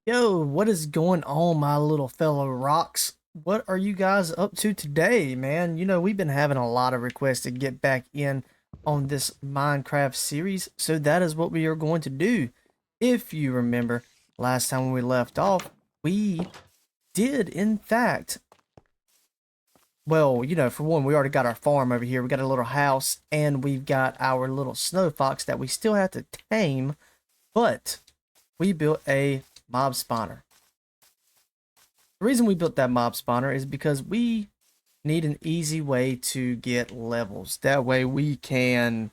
Yo, what is going on, my little fellow rocks? What are you guys up to today, man? We've been having a lot of requests to get back in on this Minecraft series, so that is what we are going to do. If you remember, last time when we left off, we did, in fact, well, for one, we already got our farm over here. We got a little house, and we've got our little snow fox that we still have to tame, but we built a mob spawner. The reason we built that mob spawner is because we need an easy way to get levels. That way we can,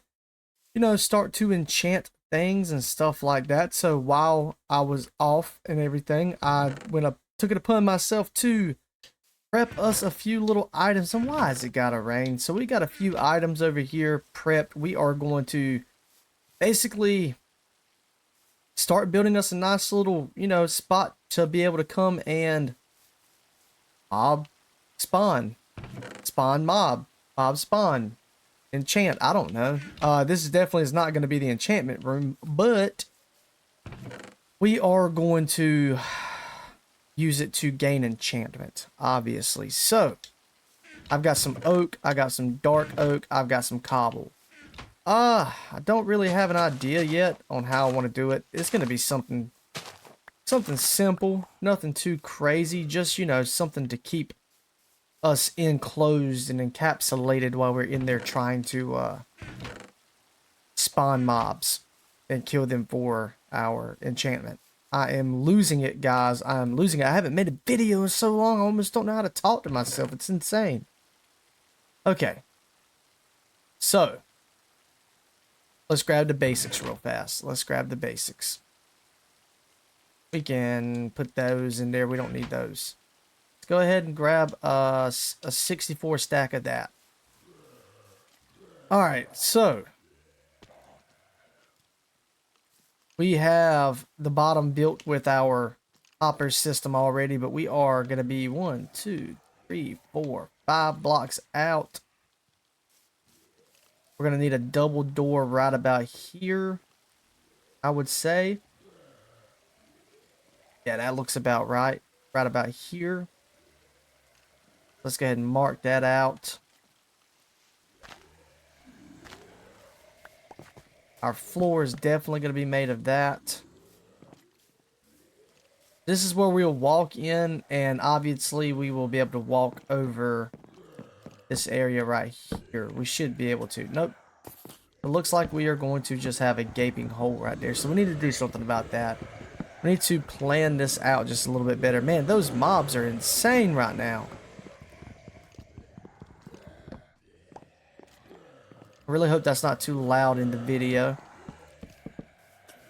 start to enchant things and stuff like that. So while I was off and everything, I took it upon myself to prep us a few little items. And why has it gotta rain? So we got a few items over here prepped. We are going to basically start building us a nice little, spot to be able to come and mob spawn, mob spawn, enchant. I don't know. This is definitely is not going to be the enchantment room, but we are going to use it to gain enchantment, obviously. So I've got some oak, I got some dark oak, I've got some cobble. I don't really have an idea yet on how I want to do it. It's going to be something simple, nothing too crazy, just, something to keep us enclosed and encapsulated while we're in there trying to spawn mobs and kill them for our enchantment. I am losing it, guys. I'm losing it. I haven't made a video in so long, I almost don't know how to talk to myself. It's insane. Okay. So let's grab the basics real fast. Let's grab the basics. We can put those in there. We don't need those. Let's go ahead and grab a 64 stack of that. Alright, so we have the bottom built with our hopper system already, but we are going to be 1, 2, 3, 4, 5 blocks out. We're going to need a double door right about here, I would say. Yeah, that looks about right. Right about here. Let's go ahead and mark that out. Our floor is definitely going to be made of that. This is where we'll walk in, and obviously we will be able to walk over this area right here. We should be able to. Nope. It looks like we are going to just have a gaping hole right there. So we need to do something about that. We need to plan this out just a little bit better. Man, those mobs are insane right now. I really hope that's not too loud in the video.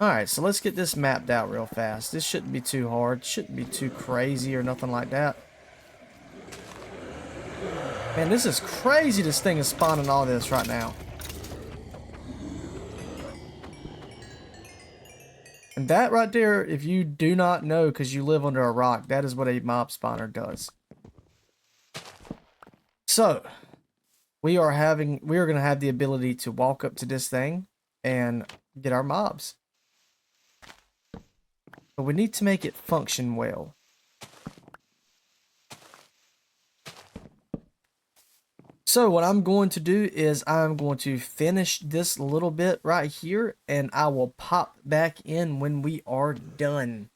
Alright, so let's get this mapped out real fast. This shouldn't be too hard. Shouldn't be too crazy or nothing like that. Man, this is crazy. This thing is spawning all this right now. And that right there, if you do not know because you live under a rock, that is what a mob spawner does. So, we are going to have the ability to walk up to this thing and get our mobs. But we need to make it function well. So what I'm going to do is I'm going to finish this little bit right here, and I will pop back in when we are done.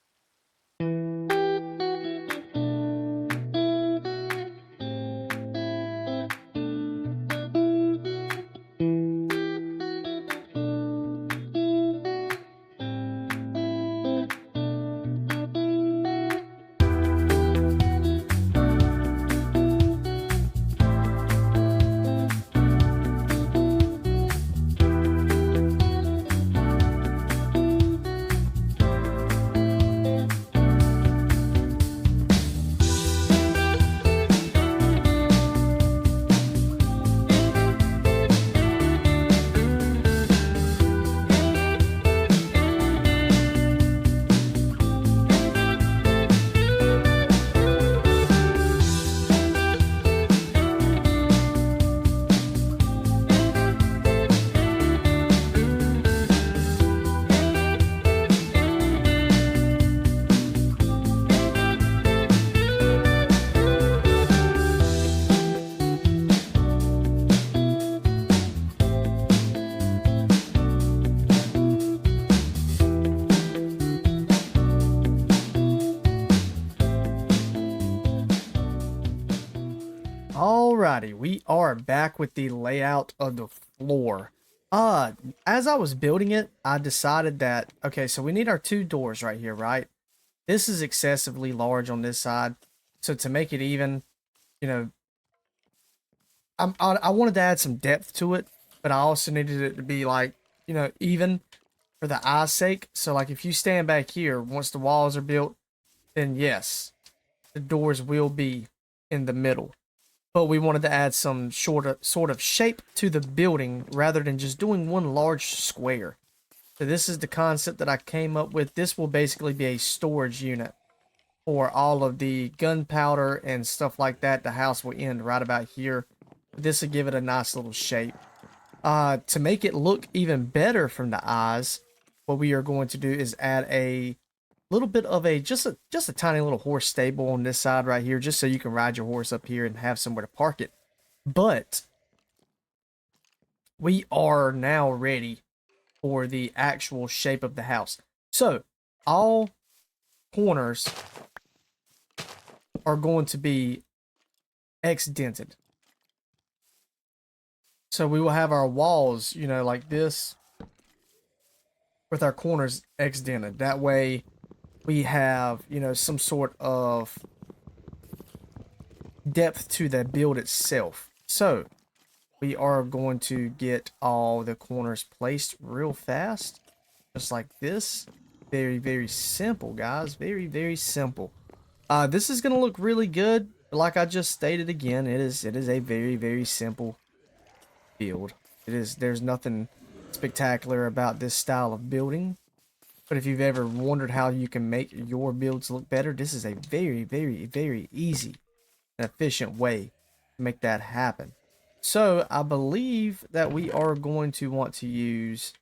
Alrighty, we are back with the layout of the floor. As I was building it, I decided that, okay, so we need our two doors right here, right? This is excessively large on this side. So to make it even, you know, I wanted to add some depth to it, but I also needed it to be like, even for the eye's sake. So like if you stand back here, once the walls are built, then yes, the doors will be in the middle. But we wanted to add some sort of shape to the building rather than just doing one large square. So this is the concept that I came up with. This will basically be a storage unit for all of the gunpowder and stuff like that. The house will end right about here. This will give it a nice little shape. To make it look even better from the eyes, what we are going to do is add a little bit of just a tiny little horse stable on this side right here, just so you can ride your horse up here and have somewhere to park it. But we are now ready for the actual shape of the house. So all corners are going to be X-dented. So we will have our walls, like this, with our corners X-dented. That way we have, some sort of depth to the build itself. So we are going to get all the corners placed real fast, just like this. Very, very simple, guys. Very, very simple. This is going to look really good. Like I just stated again, it is a very, very simple build. There's nothing spectacular about this style of building. But if you've ever wondered how you can make your builds look better, this is a very, very, very easy and efficient way to make that happen. So I believe that we are going to want to use,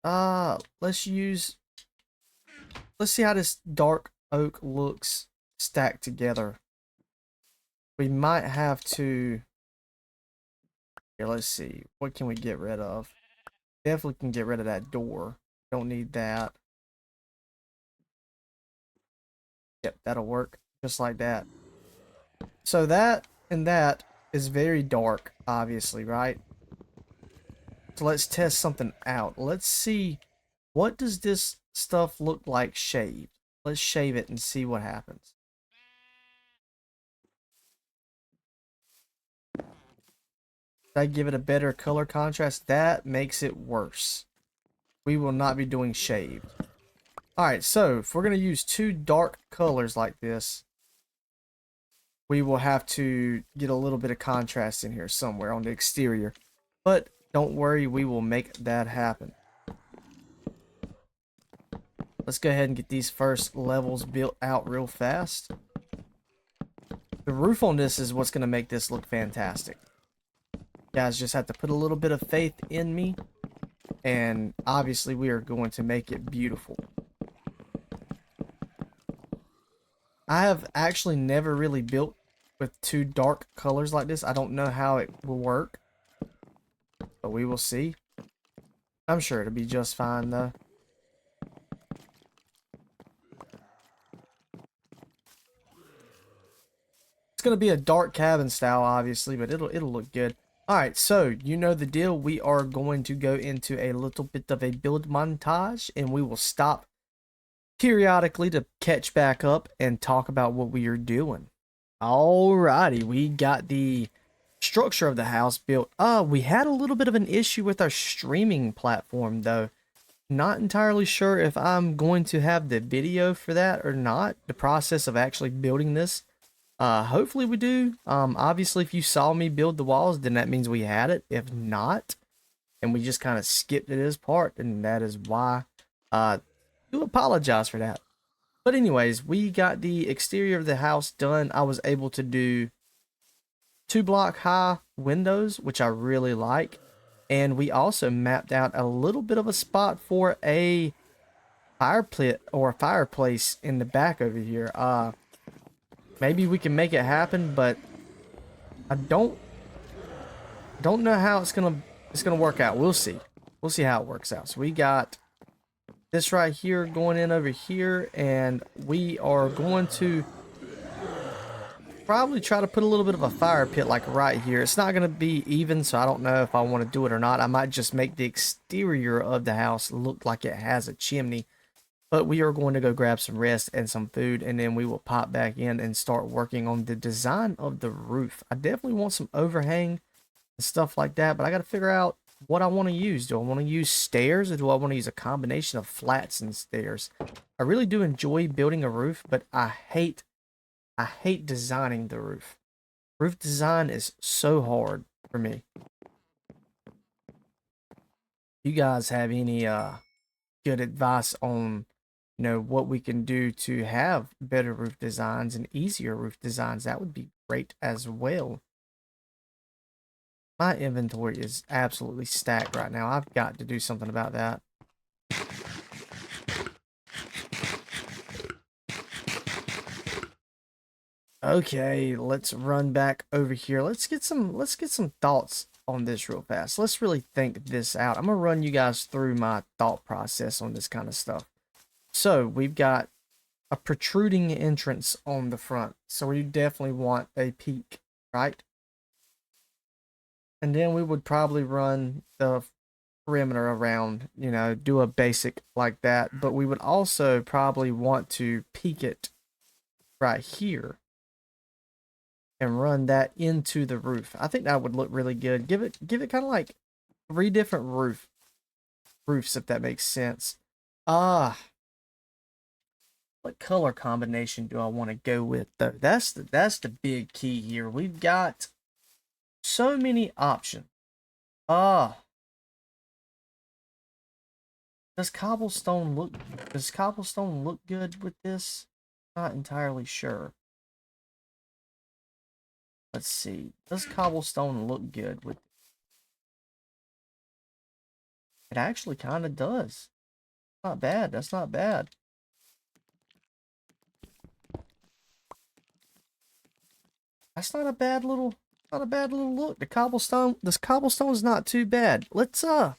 let's see how this dark oak looks stacked together. We might have to, here, let's see, what can we get rid of? Definitely can get rid of that door. Don't need that. Yep, that'll work just like that. So that and that is very dark, obviously, right? So let's test something out. Let's see, what does this stuff look like shaved? Let's shave it and see what happens. Did I give it a better color contrast? That makes it worse. We will not be doing shaved. Alright, so if we're going to use two dark colors like this, we will have to get a little bit of contrast in here somewhere on the exterior. But don't worry, we will make that happen. Let's go ahead and get these first levels built out real fast. The roof on this is what's going to make this look fantastic. You guys just have to put a little bit of faith in me. And obviously we are going to make it beautiful. I have actually never really built with two dark colors like this. I don't know how it will work, but we will see. I'm sure it'll be just fine though. It's going to be a dark cabin style, obviously, but it'll look good. Alright, so you know the deal. We are going to go into a little bit of a build montage, and we will stop periodically to catch back up and talk about what we are doing. Alrighty, we got the structure of the house built. We had a little bit of an issue with our streaming platform though. Not entirely sure if I'm going to have the video for that or not. The process of actually building this. Hopefully we do. Obviously if you saw me build the walls, then that means we had it. If not, and we just kind of skipped it as part, and that is why. Do apologize for that. But anyways, we got the exterior of the house done. I was able to do 2-block high windows, which I really like. And we also mapped out a little bit of a spot for a fire pit or a fireplace in the back over here. Maybe we can make it happen, but I don't know how it's gonna work out. We'll see. We'll see how it works out. So we got this right here going in over here, and we are going to probably try to put a little bit of a fire pit like right here. It's not going to be even, so I don't know if I want to do it or not. I might just make the exterior of the house look like it has a chimney. But we are going to go grab some rest and some food, and then we will pop back in and start working on the design of the roof. I definitely want some overhang and stuff like that, but I got to figure out what I want to use. Do I want to use stairs, or do I want to use a combination of flats and stairs? I really do enjoy building a roof, but I hate designing the roof. Roof design is so hard for me. You guys have any good advice on, you know, what we can do to have better roof designs and easier roof designs? That would be great as well. My inventory is absolutely stacked right now. I've got to do something about that. Okay, let's run back over here. Let's get some thoughts on this real fast. Let's really think this out. I'm gonna run you guys through my thought process on this kind of stuff. So we've got a protruding entrance on the front, so we definitely want a peak, right? And then we would probably run the perimeter around, you know, do a basic like that, but we would also probably want to peak it right here and run that into the roof. I think that would look really good. Give it kind of like 3 different roofs, if that makes sense. What color combination do I want to go with though? That's the big key here. We've got so many options. Ah, does cobblestone look good with this? Not entirely sure. Let's see. Does cobblestone look good with it? Actually kind of does. Not bad. That's not bad. That's not a bad little look. This cobblestone's not too bad. Let's run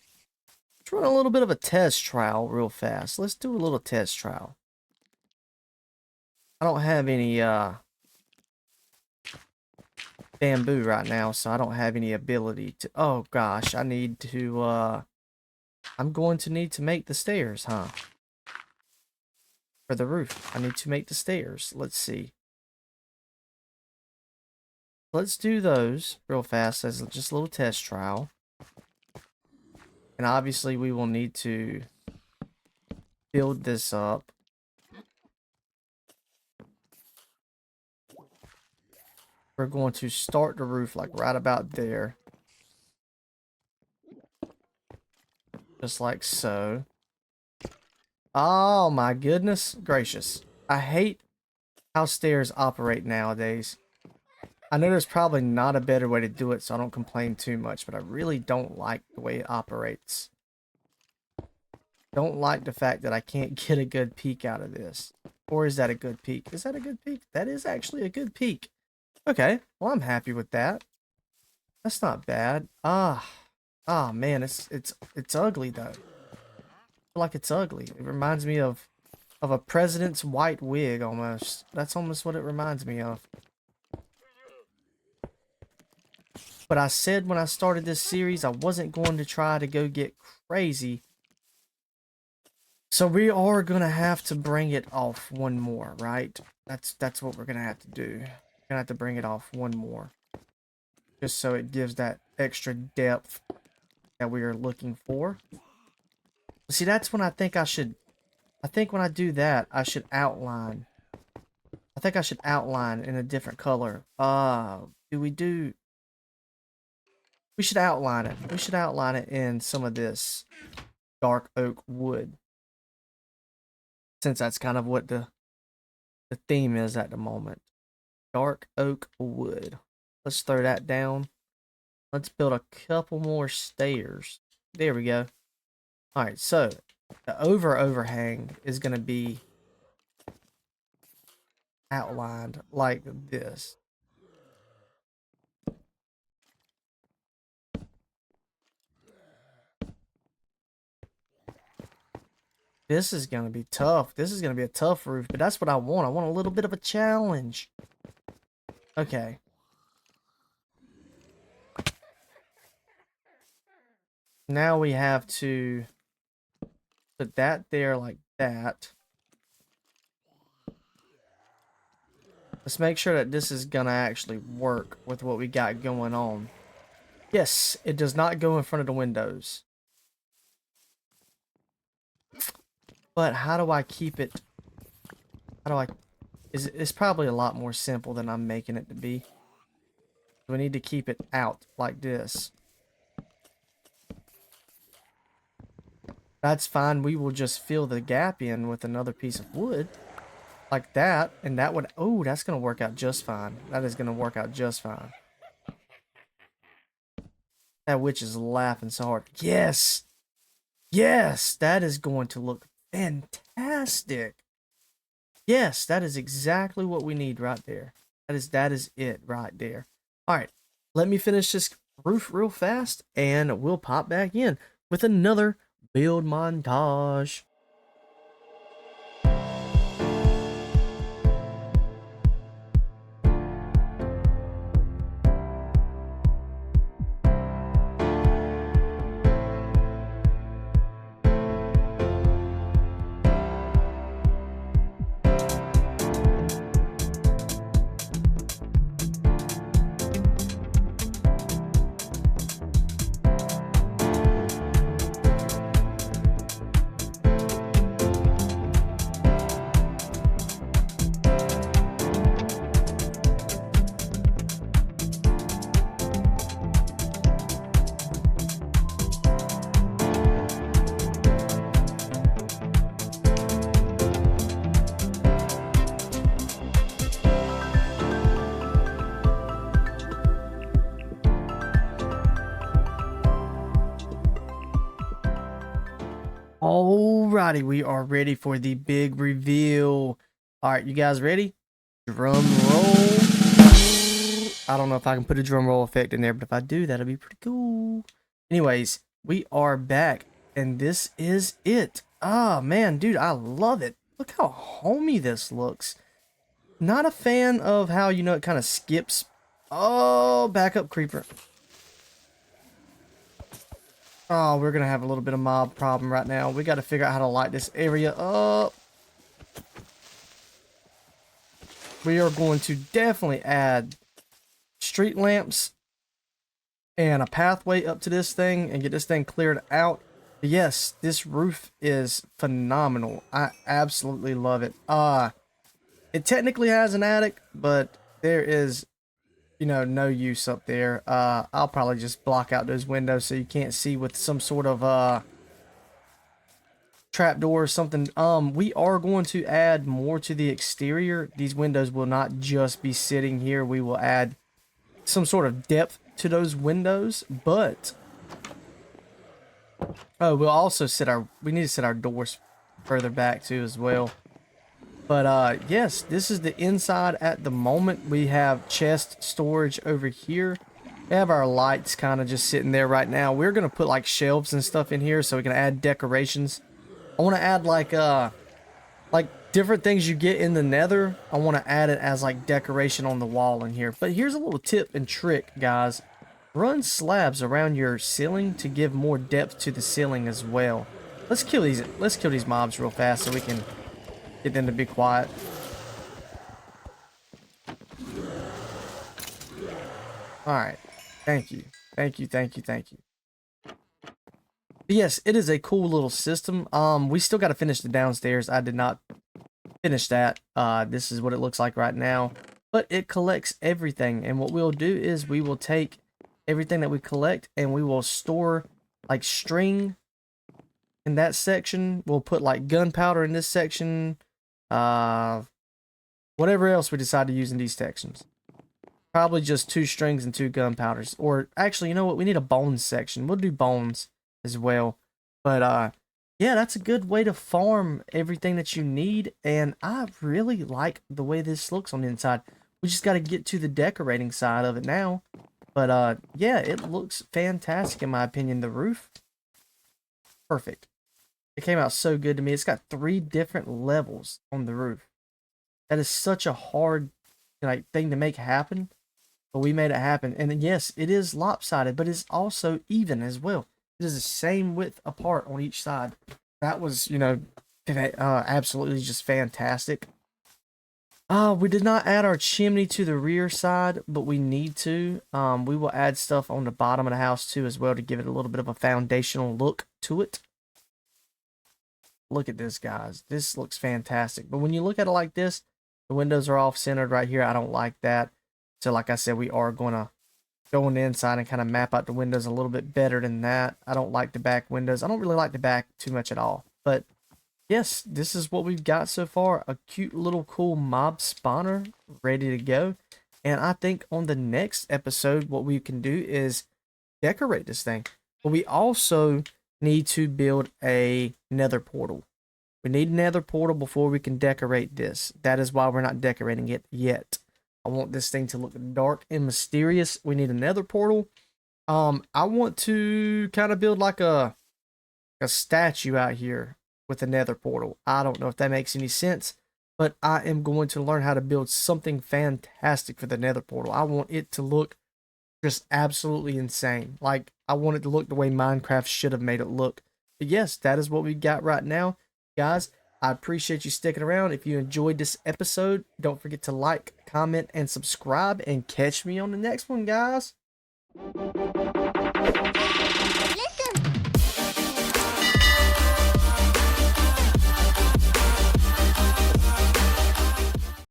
a little bit of a test trial real fast. Let's do a little test trial. I don't have any bamboo right now, so I don't have any ability to. Oh gosh, I need to I'm going to need to make the stairs, huh? For the roof. I need to make the stairs. Let's see. Let's do those real fast as just a little test trial. And obviously we will need to build this up. We're going to start the roof like right about there. Just like so. Oh my goodness gracious. I hate how stairs operate nowadays. I know there's probably not a better way to do it, so I don't complain too much, but I really don't like the way it operates. Don't like the fact that I can't get a good peek out of this. Or is that a good peek? Is that a good peek? That is actually a good peek. Okay, well I'm happy with that. That's not bad. Man, it's ugly though. I feel like it's ugly. It reminds me of a president's white wig almost. That's almost what it reminds me of. But I said when I started this series, I wasn't going to try to go get crazy. So we are going to have to bring it off one more, right? That's what we're going to have to do. We're going to have to bring it off one more. Just so it gives that extra depth that we are looking for. See, that's when I think when I do that, I should outline. I think I should outline in a different color. We should outline it. We should outline it in some of this dark oak wood. Since that's kind of what the theme is at the moment. Dark oak wood. Let's throw that down. Let's build a couple more stairs. There we go. Alright, so the overhang is going to be outlined like this. This is going to be tough. This is going to be a tough roof, but that's what I want. I want a little bit of a challenge. Okay. Now we have to put that there like that. Let's make sure that this is gonna actually work with what we got going on. Yes, it does not go in front of the windows. But how do I keep it? How do I... It's probably a lot more simple than I'm making it to be. We need to keep it out like this. That's fine. We will just fill the gap in with another piece of wood. Like that. And that would... Oh, that's going to work out just fine. That is going to work out just fine. That witch is laughing so hard. Yes! Yes! That is going to look fantastic. Yes, that is exactly what we need right there. That is it right there. All right, let me finish this roof real fast, and we'll pop back in with another build montage. Alrighty, we are ready for the big reveal. Alright, you guys ready? Drum roll. I don't know if I can put a drum roll effect in there, but if I do, that'll be pretty cool. Anyways, we are back, and this is it. Ah, man, dude, I love it. Look how homey this looks. Not a fan of how, you know, it kind of skips. Oh, back up, creeper. Oh, we're gonna have a little bit of mob problem right now. We got to figure out how to light this area up. We are going to definitely add street lamps and a pathway up to this thing and get this thing cleared out. But yes, this roof is phenomenal. I absolutely love it. It technically has an attic, but there is, you know, no use up there. I'll probably just block out those windows so you can't see with some sort of trapdoor or something. We are going to add more to the exterior. These windows will not just be sitting here. We will add some sort of depth to those windows, but we'll also we need to set our doors further back too as well. But yes, this is the inside at the moment. We have chest storage over here. We have our lights kind of just sitting there right now. We're gonna put like shelves and stuff in here so we can add decorations. I want to add like different things you get in the nether. I want to add it as like decoration on the wall in here. But here's a little tip and trick, guys. Run slabs around your ceiling to give more depth to the ceiling as well. Let's kill these mobs real fast so we can get them to be quiet. Alright. Thank you. Thank you, thank you, thank you. But yes, it is a cool little system. We still got to finish the downstairs. I did not finish that. This is what it looks like right now. But it collects everything. And what we'll do is we will take everything that we collect and we will store like string in that section. We'll put like gunpowder in this section. Whatever else we decide to use in these sections. Probably just 2 strings and 2 gunpowders. Or actually, you know what? We need a bones section. We'll do bones as well. But yeah, that's a good way to farm everything that you need. And I really like the way this looks on the inside. We just got to get to the decorating side of it now. But yeah, it looks fantastic in my opinion. The roof, perfect. It came out so good to me. It's got 3 different levels on the roof. That is such a hard thing to make happen. but we made it happen. And then, yes, it is lopsided, but it's also even as well. It is the same width apart on each side. That was, absolutely just fantastic. We did not add our chimney to the rear side, but we need to. We will add stuff on the bottom of the house too as well to give it a little bit of a foundational look to it. Look at this, guys. This looks fantastic. But when you look at it like this, the windows are off centered right here. I don't like that. So like I said, we are going to go on the inside and kind of map out the windows a little bit better than that. I don't like the back windows. I don't really like the back too much at all. But yes, this is what we've got so far. A cute little cool mob spawner ready to go. And I think on the next episode, what we can do is decorate this thing. But we also need to build a nether portal. We need a nether portal before we can decorate this. That is why we're not decorating it yet. I want this thing to look dark and mysterious. We need a nether portal. I want to kind of build like a statue out here with a nether portal. I don't know if that makes any sense, but I am going to learn how to build something fantastic for the nether portal. I want it to look just absolutely insane. Like, I want it to look the way Minecraft should have made it look. But yes, that is what we got right now. Guys, I appreciate you sticking around. If you enjoyed this episode, don't forget to like, comment, and subscribe, and catch me on the next one, guys.